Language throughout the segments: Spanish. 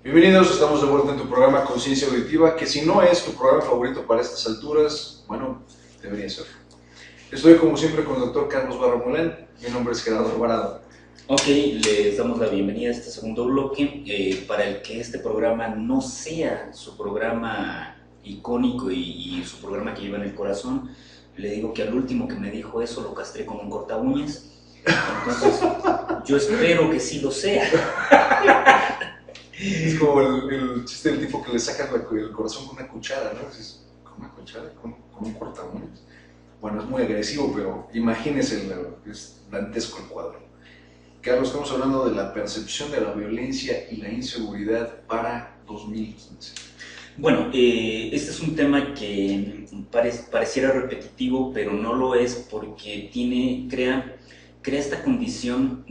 Bienvenidos, estamos de vuelta en tu programa Conciencia Auditiva, que si no es tu programa favorito para estas alturas, bueno, debería ser. Estoy como siempre con el doctor Carlos Barra Mulán, mi nombre es Gerardo Alvarado. Ok, les damos la bienvenida a este segundo bloque. Para el que este programa no sea su programa icónico y su programa que lleva en el corazón, le digo que al último que me dijo eso lo castré con un corta uñas. Entonces, yo espero que sí lo sea. Es como el chiste del tipo que le saca el corazón con una cuchara, ¿no? Dices, ¿con una cuchara? ¿Con un corta uñas? Bueno, es muy agresivo, pero imagínense, es dantesco el cuadro. Carlos, estamos hablando de la percepción de la violencia y la inseguridad para 2015. Bueno, este es un tema que pareciera repetitivo, pero no lo es porque crea esta condición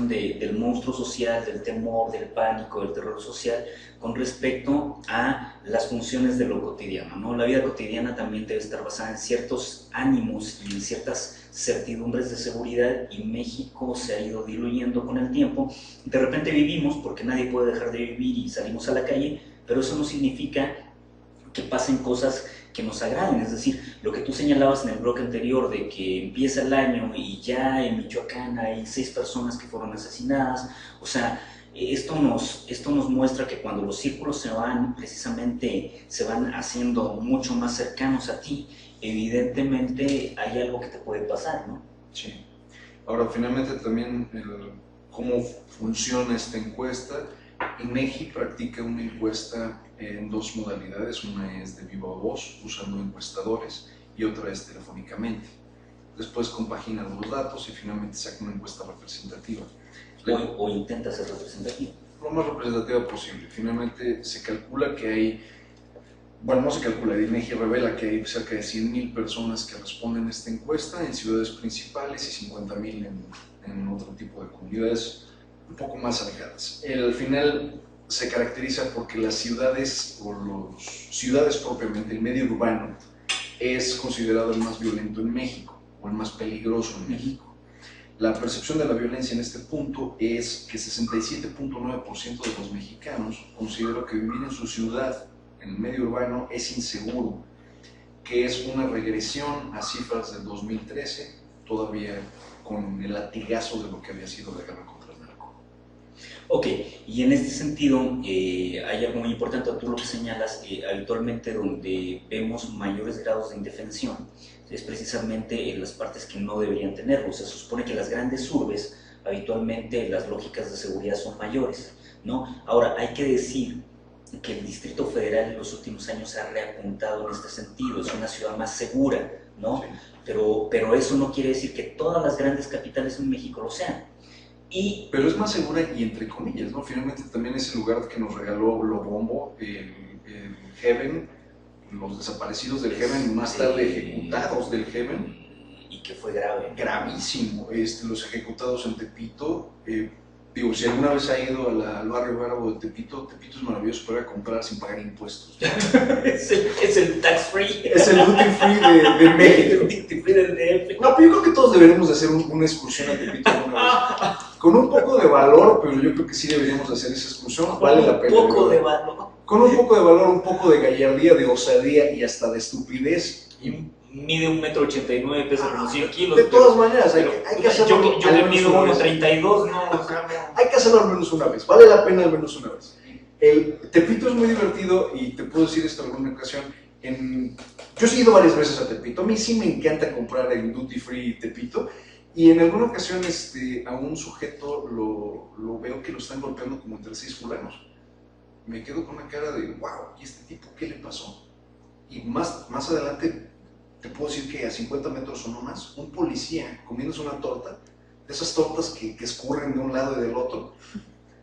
del monstruo social, del temor, del pánico, del terror social con respecto a las funciones de lo cotidiano, ¿no? La vida cotidiana también debe estar basada en ciertos ánimos y en ciertas certidumbres de seguridad, y México se ha ido diluyendo con el tiempo. De repente vivimos, porque nadie puede dejar de vivir, y salimos a la calle, pero eso no significa que pasen cosas que nos agraden. Es decir, lo que tú señalabas en el bloque anterior de que empieza el año y ya en Michoacán hay 6 personas que fueron asesinadas, o sea, esto nos muestra que cuando los círculos se van haciendo mucho más cercanos a ti, evidentemente hay algo que te puede pasar, ¿no? Sí. Ahora, finalmente también cómo funciona esta encuesta. INEGI practica una encuesta en dos modalidades, una es de viva voz, usando encuestadores, y otra es telefónicamente. Después compagina los datos y finalmente saca una encuesta representativa. O intenta ser representativa. Lo más representativa posible. Finalmente se calcula que hay, bueno, no se calcula, el INEGI revela que hay cerca de 100,000 personas que responden a esta encuesta en ciudades principales y 50,000 en otro tipo de comunidades un poco más alejadas. Al final se caracteriza porque las ciudades, o las ciudades propiamente, el medio urbano, es considerado el más violento en México, o el más peligroso en México. La percepción de la violencia en este punto es que 67.9% de los mexicanos consideran que vivir en su ciudad, en el medio urbano, es inseguro, que es una regresión a cifras del 2013, todavía con el latigazo de lo que había sido la guerra contra el narco. Ok, y en este sentido hay algo muy importante. Tú lo que señalas, habitualmente donde vemos mayores grados de indefensión es precisamente en las partes que no deberían tenerlo. Se supone que en las grandes urbes habitualmente las lógicas de seguridad son mayores, ¿no? Ahora, hay que decir que el Distrito Federal en los últimos años se ha reapuntado en este sentido, es una ciudad más segura, ¿no? Sí. Pero eso no quiere decir que todas las grandes capitales en México lo sean. Pero es más segura y entre comillas, ¿no? Finalmente también ese lugar que nos regaló Lobombo, el Heaven, los desaparecidos del Heaven, más tarde ejecutados del Heaven. Y que fue grave. Gravísimo. Los ejecutados en Tepito. Digo, si alguna vez ha ido al barrio bravo de Tepito, Tepito es maravilloso para ir a comprar sin pagar impuestos. es el tax free. Es el duty free de México. El duty free del DF. No, pero yo creo que todos deberíamos de hacer una excursión a Tepito alguna vez. Con un poco de valor, pero yo creo que sí deberíamos hacer esa excursión. Vale la pena. Un poco de valor. Con un poco de valor, un poco de gallardía, de osadía y hasta de estupidez. Y mide 1,89 m, pesa como 100 kilos. De todas maneras, hay que hacerlo. Yo que mido 1,32, no. Hay que hacerlo al menos una vez. Vale la pena al menos una vez. El Tepito es muy divertido y te puedo decir esto en alguna ocasión. Yo he ido varias veces a Tepito. A mí sí me encanta comprar el Duty Free Tepito. Y en alguna ocasión a un sujeto lo veo que lo están golpeando como entre 6 fulanos. Me quedo con una cara de, wow, ¿y este tipo qué le pasó? Y más adelante te puedo decir que a 50 metros o no más, un policía comiéndose una torta, de esas tortas que escurren de un lado y del otro,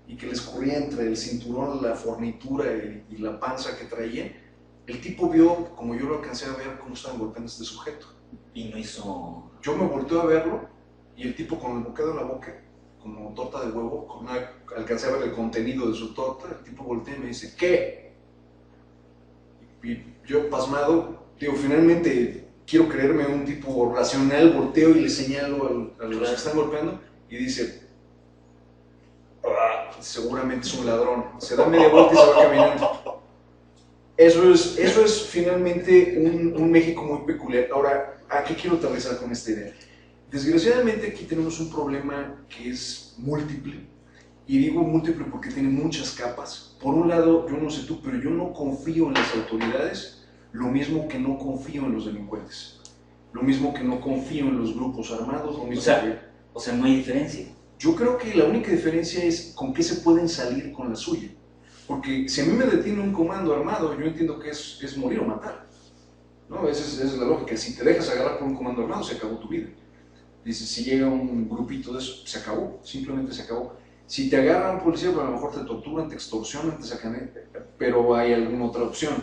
y que le escurría entre el cinturón, la fornitura y la panza que traía. El tipo vio, como yo lo alcancé a ver, cómo estaban golpeando a este sujeto. Y no hizo... Yo me volteo a verlo, y el tipo con el bocado en la boca, como torta de huevo, alcancé a ver el contenido de su torta. El tipo voltea y me dice, ¿qué? Y yo, pasmado, digo, finalmente quiero creerme un tipo racional, volteo y le señalo a los que están golpeando, y dice, seguramente es un ladrón. Se da media vuelta y se va caminando. Eso es finalmente un México muy peculiar. Ahora, ¿a qué quiero aterrizar con esta idea? Desgraciadamente aquí tenemos un problema que es múltiple, y digo múltiple porque tiene muchas capas. Por un lado, yo no sé tú, pero yo no confío en las autoridades, lo mismo que no confío en los delincuentes, lo mismo que no confío en los grupos armados, lo mismo o sea, no hay diferencia. Yo creo que la única diferencia es con qué se pueden salir con la suya. Porque si a mí me detiene un comando armado, yo entiendo que es morir o matar, ¿no? Esa es la lógica. Si te dejas agarrar por un comando armado, se acabó tu vida. Dices, si llega un grupito de eso, se acabó, simplemente se acabó. Si te agarra un policía, pues a lo mejor te torturan, te extorsionan, te sacan, pero hay alguna otra opción.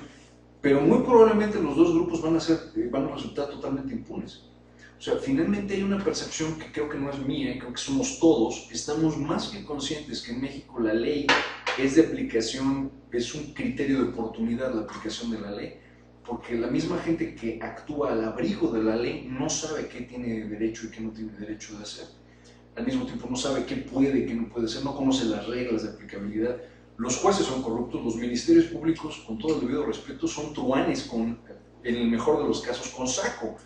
Pero muy probablemente los dos grupos van a resultar totalmente impunes. O sea, finalmente hay una percepción que creo que no es mía, creo que somos todos, estamos más que conscientes que en México la ley es de aplicación, es un criterio de oportunidad la aplicación de la ley, porque la misma gente que actúa al abrigo de la ley no sabe qué tiene derecho y qué no tiene derecho de hacer. Al mismo tiempo no sabe qué puede y qué no puede hacer, no conoce las reglas de aplicabilidad. Los jueces son corruptos, los ministerios públicos, con todo el debido respeto, son truanes, en el mejor de los casos, con saco.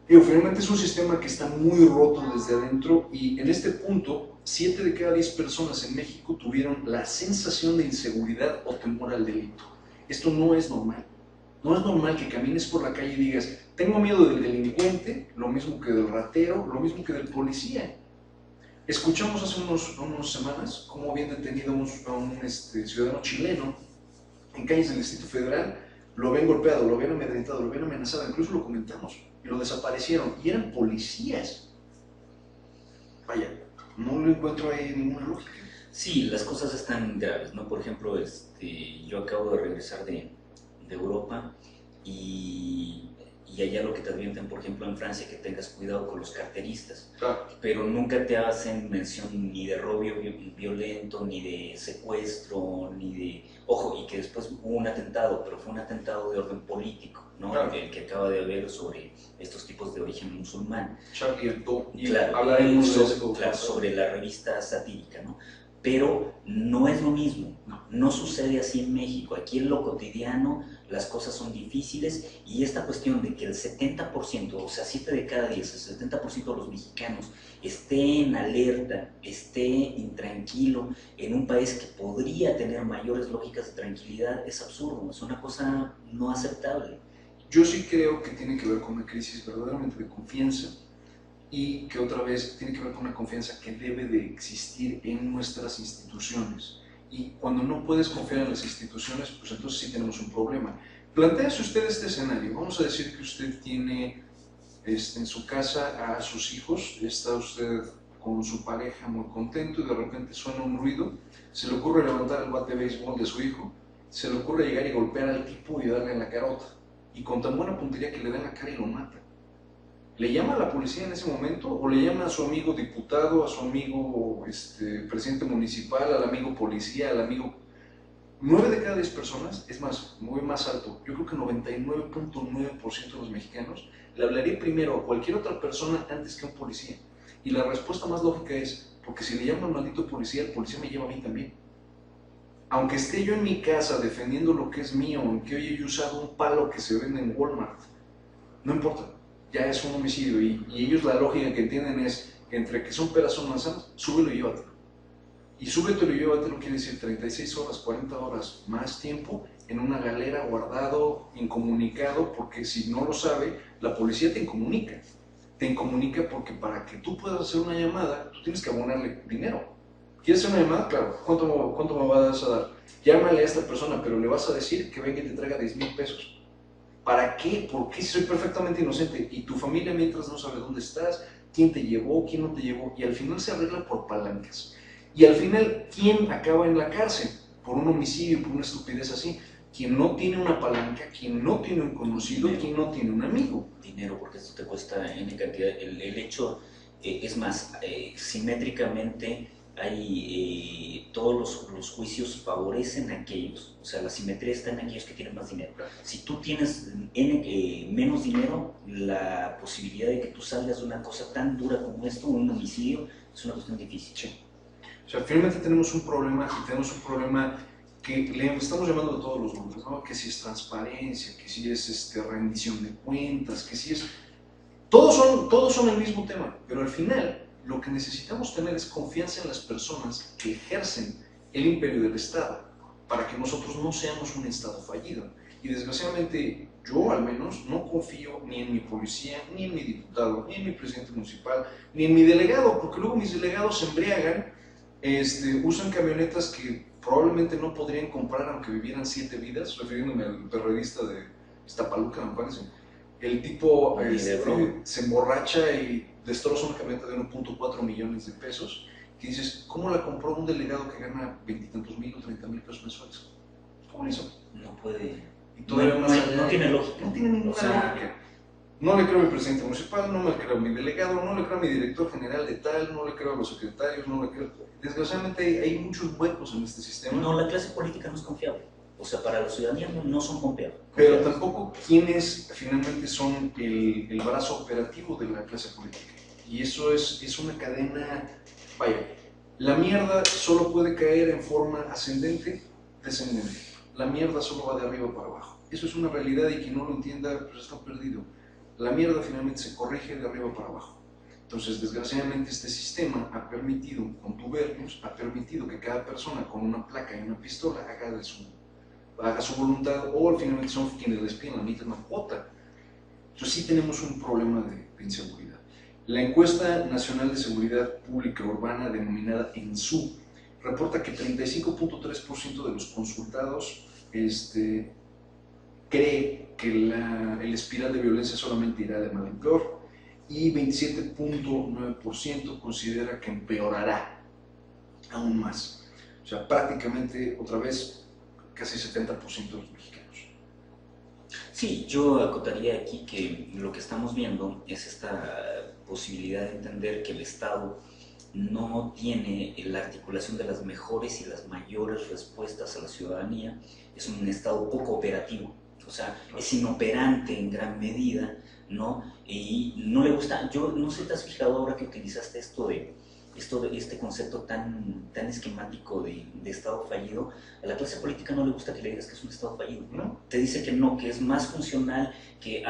Finalmente es un sistema que está muy roto desde adentro, y en este punto 7 de cada 10 personas en México tuvieron la sensación de inseguridad o temor al delito. Esto no es normal. No es normal que camines por la calle y digas, tengo miedo del delincuente, lo mismo que del ratero, lo mismo que del policía. Escuchamos hace unas semanas cómo habían detenido a un ciudadano chileno en calles del Distrito Federal. Lo habían golpeado, lo habían amedrentado, lo habían amenazado, incluso lo comentamos, y lo desaparecieron, y eran policías. Vaya, no lo encuentro ahí ninguna lógica. Sí, las cosas están graves, ¿no? Por ejemplo, yo acabo de regresar de Europa, y allá lo que te advierten, por ejemplo, en Francia, que tengas cuidado con los carteristas, pero nunca te hacen mención ni de robo violento, ni de secuestro, ni de... Ojo, y que después hubo un atentado, pero fue un atentado de orden político, ¿no? El que acaba de haber sobre estos tipos de origen musulmán. Charlie Hebdo, y claro, hablaremos de eso. Claro, sobre la revista satírica, ¿no? Pero no es lo mismo, no sucede así en México. Aquí en lo cotidiano las cosas son difíciles, y esta cuestión de que el 70%, o sea, 7 de cada 10, el 70% de los mexicanos esté en alerta, esté intranquilo en un país que podría tener mayores lógicas de tranquilidad, es absurdo, es una cosa no aceptable. Yo sí creo que tiene que ver con una crisis verdaderamente de confianza, y que otra vez tiene que ver con una confianza que debe de existir en nuestras instituciones. Y cuando no puedes confiar en las instituciones, pues entonces sí tenemos un problema. Plantéese usted este escenario. Vamos a decir que usted tiene en su casa a sus hijos, está usted con su pareja muy contento, y de repente suena un ruido, se le ocurre levantar el bate de béisbol de su hijo, se le ocurre llegar y golpear al tipo y darle en la carota, y con tan buena puntería que le da en la cara y lo mata. ¿Le llama a la policía en ese momento, o le llama a su amigo diputado, a su amigo presidente municipal, al amigo policía, al amigo... 9 de cada 10 personas, es más, muy más alto, yo creo que 99.9% de los mexicanos le hablaría primero a cualquier otra persona antes que a un policía. Y la respuesta más lógica es, porque si le llama al maldito policía, el policía me lleva a mí también. Aunque esté yo en mi casa defendiendo lo que es mío, aunque hoy he usado un palo que se vende en Walmart, no importa. Ya es un homicidio, y ellos la lógica que entienden es que entre que son peras son manzanas, súbelo y llévatelo. Y súbetelo y llévatelo quiere decir 36 horas, 40 horas más tiempo en una galera, guardado, incomunicado, porque si no lo sabe, la policía te incomunica. Te incomunica porque para que tú puedas hacer una llamada, tú tienes que abonarle dinero. ¿Quieres hacer una llamada? Claro. ¿Cuánto me vas a dar? Llámale a esta persona, pero le vas a decir que venga y te traiga 10,000 pesos. ¿Para qué? ¿Por qué si soy perfectamente inocente? Y tu familia mientras no sabe dónde estás, quién te llevó, quién no te llevó, y al final se arregla por palancas. Y al final, ¿quién acaba en la cárcel? Por un homicidio, por una estupidez así. Quien no tiene una palanca, quien no tiene un conocido, dinero. Quien no tiene un amigo. Dinero, porque esto te cuesta en cantidad. El hecho, es más, simétricamente todos los juicios favorecen a aquellos, o sea, la simetría está en aquellos que tienen más dinero. Si tú tienes menos dinero, la posibilidad de que tú salgas de una cosa tan dura como esto, un homicidio, es una cuestión difícil. Sí. O sea, finalmente tenemos un problema y tenemos un problema que le estamos llamando de todos los nombres, ¿no? Que si es transparencia, que si es rendición de cuentas, que si es... Todos son el mismo tema, pero al final lo que necesitamos tener es confianza en las personas que ejercen el imperio del Estado, para que nosotros no seamos un Estado fallido. Y desgraciadamente yo al menos no confío ni en mi policía, ni en mi diputado, ni en mi presidente municipal, ni en mi delegado, porque luego mis delegados se embriagan, usan camionetas que probablemente no podrían comprar aunque vivieran 7 vidas, refiriéndome al perredista de Iztapaluca, me parece. El tipo se emborracha y destroza una camioneta de 1.4 millones de pesos, que dices, ¿cómo la compró un delegado que gana 20 y tantos mil o 30 mil pesos mensuales? ¿Cómo lo hizo? No puede. Y todavía No tiene lógica. No tiene ninguna lógica. No le creo a mi presidente municipal, no le creo a mi delegado, no le creo a mi director general de tal, no le creo a los secretarios, no le creo... Desgraciadamente hay muchos huecos en este sistema. No, la clase política no es confiable. O sea, para la ciudadanía no son confiables. Pero tampoco quienes finalmente son el brazo operativo de la clase política. Y eso es una cadena... Vaya, la mierda solo puede caer en forma ascendente, descendente. La mierda solo va de arriba para abajo. Eso es una realidad y quien no lo entienda, pues está perdido. La mierda finalmente se corrige de arriba para abajo. Entonces, desgraciadamente, este sistema ha permitido, con tubérculos, ha permitido que cada persona con una placa y una pistola haga su voluntad, o finalmente son quienes les piden la misma cuota. Entonces, sí tenemos un problema de inseguridad. La encuesta nacional de seguridad pública urbana, denominada ENSU, reporta que 35.3% de los consultados cree que el espiral de violencia solamente irá de mal en peor, y 27.9% considera que empeorará aún más. O sea, prácticamente, otra vez, casi 70% de los mexicanos. Sí, yo acotaría aquí que lo que estamos viendo es esta posibilidad de entender que el Estado no tiene la articulación de las mejores y las mayores respuestas a la ciudadanía, es un Estado poco operativo, o sea, es inoperante en gran medida, ¿no? Y no le gusta, yo no sé, ¿te has fijado ahora que utilizaste este concepto tan esquemático de Estado fallido? A la clase política no le gusta que le digas que es un Estado fallido, ¿No? Te dice que no, que es más funcional, que,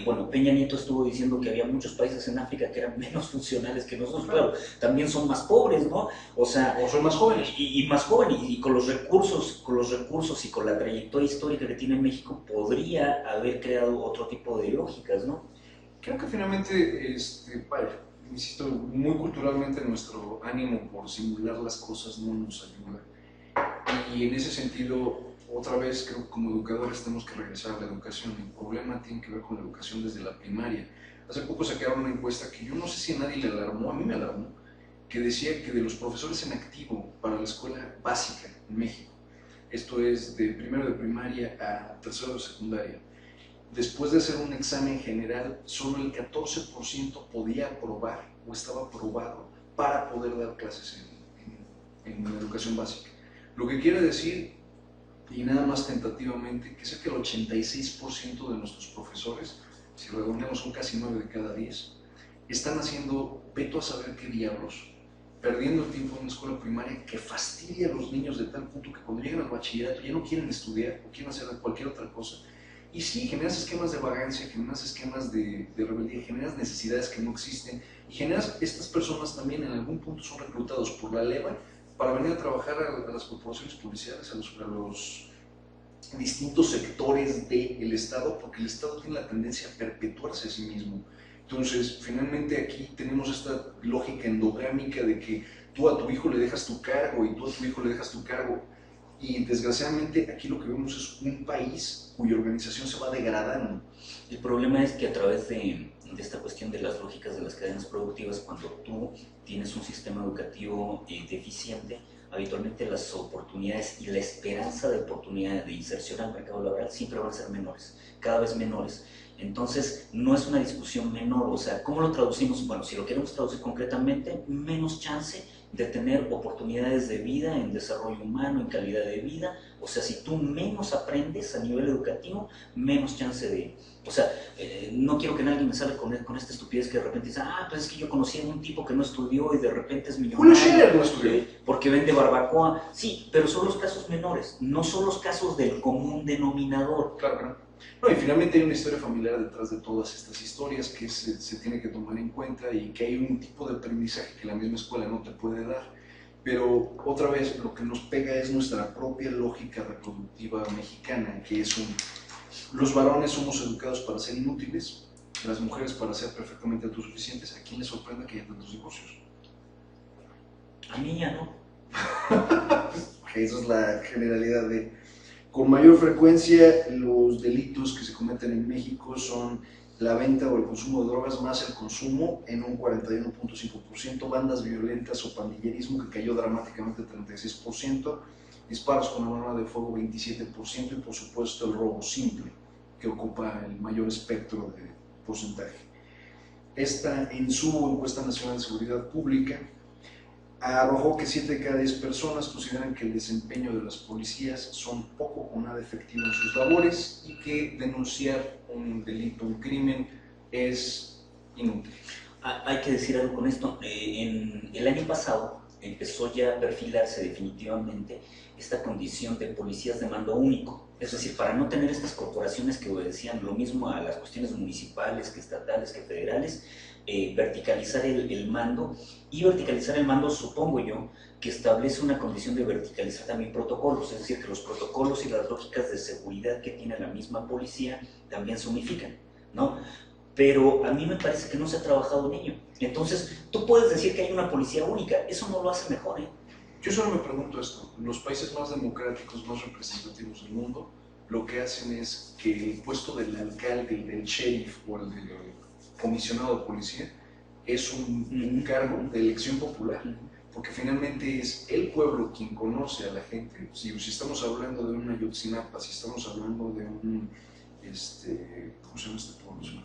bueno, Peña Nieto estuvo diciendo que había muchos países en África que eran menos funcionales que nosotros, claro, también son más pobres, ¿no? O son más jóvenes. Y más jóvenes, y con los recursos y con la trayectoria histórica que tiene México, podría haber creado otro tipo de lógicas, ¿no? Creo que finalmente, insisto, muy culturalmente nuestro ánimo por simular las cosas no nos ayuda. Y en ese sentido, otra vez creo que como educadores tenemos que regresar a la educación. El problema tiene que ver con la educación desde la primaria. Hace poco sacaron una encuesta que yo no sé si a nadie le alarmó, a mí me alarmó, que decía que de los profesores en activo para la escuela básica en México, esto es de primero de primaria a tercero de secundaria, después de hacer un examen general, solo el 14% podía aprobar o estaba aprobado para poder dar clases en la educación básica. Lo que quiere decir, y nada más tentativamente, que cerca del 86% de nuestros profesores, si redondeamos son casi 9 de cada 10, están haciendo, veto a saber qué diablos, perdiendo el tiempo en una escuela primaria que fastidia a los niños de tal punto que cuando llegan al bachillerato ya no quieren estudiar o quieren hacer cualquier otra cosa. Y sí, generas esquemas de vagancia, generas esquemas de rebeldía, generas necesidades que no existen, y generas, estas personas también en algún punto son reclutados por la leva para venir a trabajar a las corporaciones policiales, a los distintos sectores del Estado, porque el Estado tiene la tendencia a perpetuarse a sí mismo. Entonces, finalmente aquí tenemos esta lógica endogámica de que tú a tu hijo le dejas tu cargo y tú a tu hijo le dejas tu cargo. Y desgraciadamente aquí lo que vemos es un país cuya organización se va degradando. El problema es que a través de esta cuestión de las lógicas de las cadenas productivas, cuando tú tienes un sistema educativo deficiente, habitualmente las oportunidades y la esperanza de oportunidad de inserción al mercado laboral siempre van a ser menores, cada vez menores. Entonces, no es una discusión menor, o sea, ¿cómo lo traducimos? Bueno, si lo queremos traducir concretamente, menos chance de tener oportunidades de vida, en desarrollo humano, en calidad de vida. O sea, si tú menos aprendes a nivel educativo, menos chance de... O sea, no quiero que nadie me salga con esta estupidez que de repente dice, ah, pues es que yo conocí a un tipo que no estudió y de repente es Julio millonario Scherer no estudió. porque vende barbacoa. Sí, pero son los casos menores, no son los casos del común denominador. Claro que no. No, y finalmente hay una historia familiar detrás de todas estas historias que se tiene que tomar en cuenta y que hay un tipo de aprendizaje que la misma escuela no te puede dar. Pero otra vez lo que nos pega es nuestra propia lógica reproductiva mexicana, que es los varones somos educados para ser inútiles, las mujeres para ser perfectamente autosuficientes. ¿A quién le sorprende que haya tantos divorcios? A mí ya no. Esa es la generalidad de... Con mayor frecuencia, los delitos que se cometen en México son la venta o el consumo de drogas más el consumo en un 41.5%, bandas violentas o pandillerismo que cayó dramáticamente 36%, disparos con arma de fuego 27% y por supuesto el robo simple que ocupa el mayor espectro de porcentaje. Esta en su encuesta nacional de seguridad pública arrojó que 7 de cada 10 personas consideran que el desempeño de las policías son poco o nada efectivo en sus labores y que denunciar un delito, un crimen, es inútil. Hay que decir algo con esto. En el año pasado empezó ya a perfilarse definitivamente esta condición de policías de mando único. Es decir, para no tener estas corporaciones que obedecían lo mismo a las cuestiones municipales, que estatales, que federales, verticalizar el mando. Y verticalizar el mando, supongo yo, que establece una condición de verticalizar también protocolos, es decir, que los protocolos y las lógicas de seguridad que tiene la misma policía también se unifican, ¿no? Pero a mí me parece que no se ha trabajado en ello. Entonces, tú puedes decir que hay una policía única, eso no lo hace mejor, ¿eh? Yo solo me pregunto esto, los países más democráticos, más representativos del mundo, lo que hacen es que el puesto del alcalde, del sheriff o el del comisionado de policía es un cargo de elección popular, porque finalmente es el pueblo quien conoce a la gente. Si estamos hablando de una Ayotzinapa, si estamos hablando de un, ¿cómo se llama este pueblo?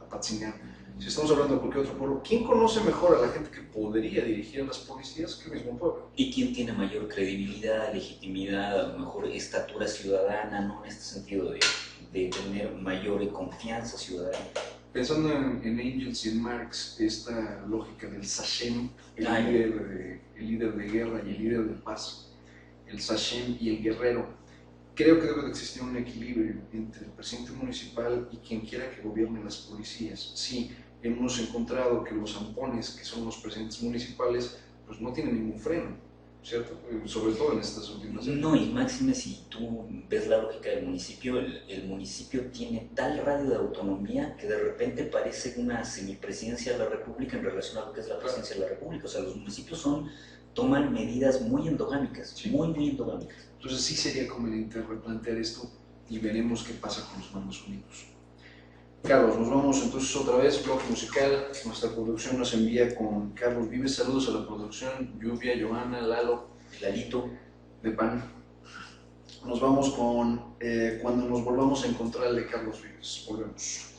Apatzingán. Si estamos hablando de cualquier otro pueblo, ¿quién conoce mejor a la gente que podría dirigir a las policías que el mismo pueblo? ¿Y quién tiene mayor credibilidad, legitimidad, a lo mejor estatura ciudadana, ¿no? En este sentido de tener mayor confianza ciudadana? Pensando en Engels y en Marx, esta lógica del Sachem, el líder de guerra y el líder de paz, el Sachem y el guerrero, creo que debe de existir un equilibrio entre el presidente municipal y quien quiera que gobierne las policías. Sí, hemos encontrado que los zampones, que son los presidentes municipales, pues no tienen ningún freno, ¿cierto? Sobre todo en estas últimas épocas. No, y máxime si tú ves la lógica del municipio, el municipio tiene tal radio de autonomía que de repente parece una semipresidencia de la República en relación a lo que es la presidencia de la República. O sea, los municipios toman medidas muy endogámicas, sí. Muy endogámicas. Entonces sí sería conveniente replantear esto y veremos qué pasa con los mandos unidos. Carlos, nos vamos entonces otra vez, bloque musical. Nuestra producción nos envía con Carlos Vives. Saludos a la producción, Lluvia, Johanna, Lalo, Lalito, de Pan. Nos vamos con Cuando nos volvamos a encontrar de Carlos Vives. Volvemos.